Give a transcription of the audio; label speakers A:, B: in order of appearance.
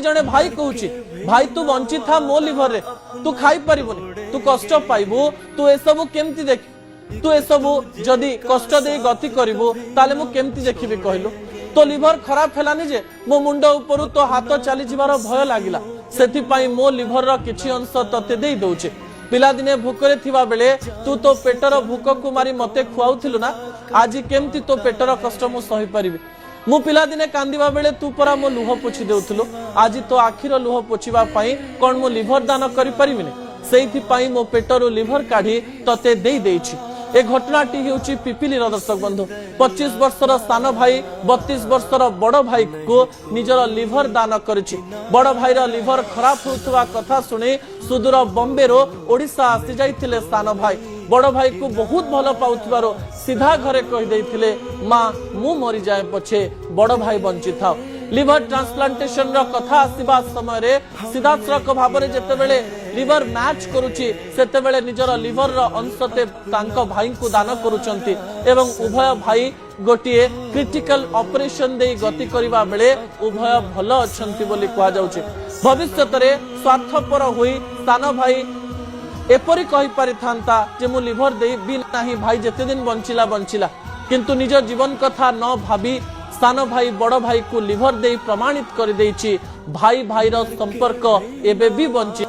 A: जने भाई कहूची भाई तू बंची था मो लिभर रे तू खाई परिबुनी तू कष्ट पाइबू तू ए सब केमती देख तू ए सब जदी कष्ट दे गति करिवो ताले मु केमती देखिबी कहलु तो लिभर खराब हेलानी जे मो मुंड ऊपर तो हाथ चली जिबार भय लागिला सेथि पई मो लिभर रो किछि अंश तते देई दउचे पिला दिने भूकरे थिबा बेले तू तो पेटर भूक को मारी मते खुआउथिलु ना आज केमती तो पेटर कष्ट मु सही परिबी मु पिला दिने कांदिबा बेले तू परा मो लुह पोछि देउथिलु आज तो आखिर लुह पोछिबा पई कोन मु लिभर दान करि परिबिनी सेथि पई मो पेटरो लिभर काढी तते देई देइछि ए घटनाटी हेउची पिपिलीर दर्शक बंधु 25 वर्षर सान भाई 32 वर्षर बड़ भाई को निजर लिभर दान करिछि बड़ भाईर लिभर खराब होतुवा कथा सुनी सुदूर बॉम्बे रो ओडिशा आसी जाइथिले सान भाई बड़ भाई को बहुत भल पाउथिबारो सीधा घरे कहि दैथिले मां मु मरि जाए पछे बड़ भाई बंची था लिभर ट्रांसप्लांटेशन रो कथा आसीबा समय रे सीधासरक भाबरे जेतेबेले लिभर मैच करूची सेतेबेले निजर लिभर रो अंशते तांको भाई को दान करूचंती एवं उभय भाई गोटिए क्रिटिकल ऑपरेशन दे गति करिबा बेले उभय भल अछंती बोली कहा जाउची भविष्यत रे स्वार्थपर होई सान भाई एपरी कहि पारि थांता जे मु लिभर दे भी नाही भाई जेते दिन बंचिला किंतु निज जीवन कथा न भाबी सान भाई बड़ भाई को लिभर दे प्रमाणित कर देछि भाई भाईर संपर्क एबे भी बंची।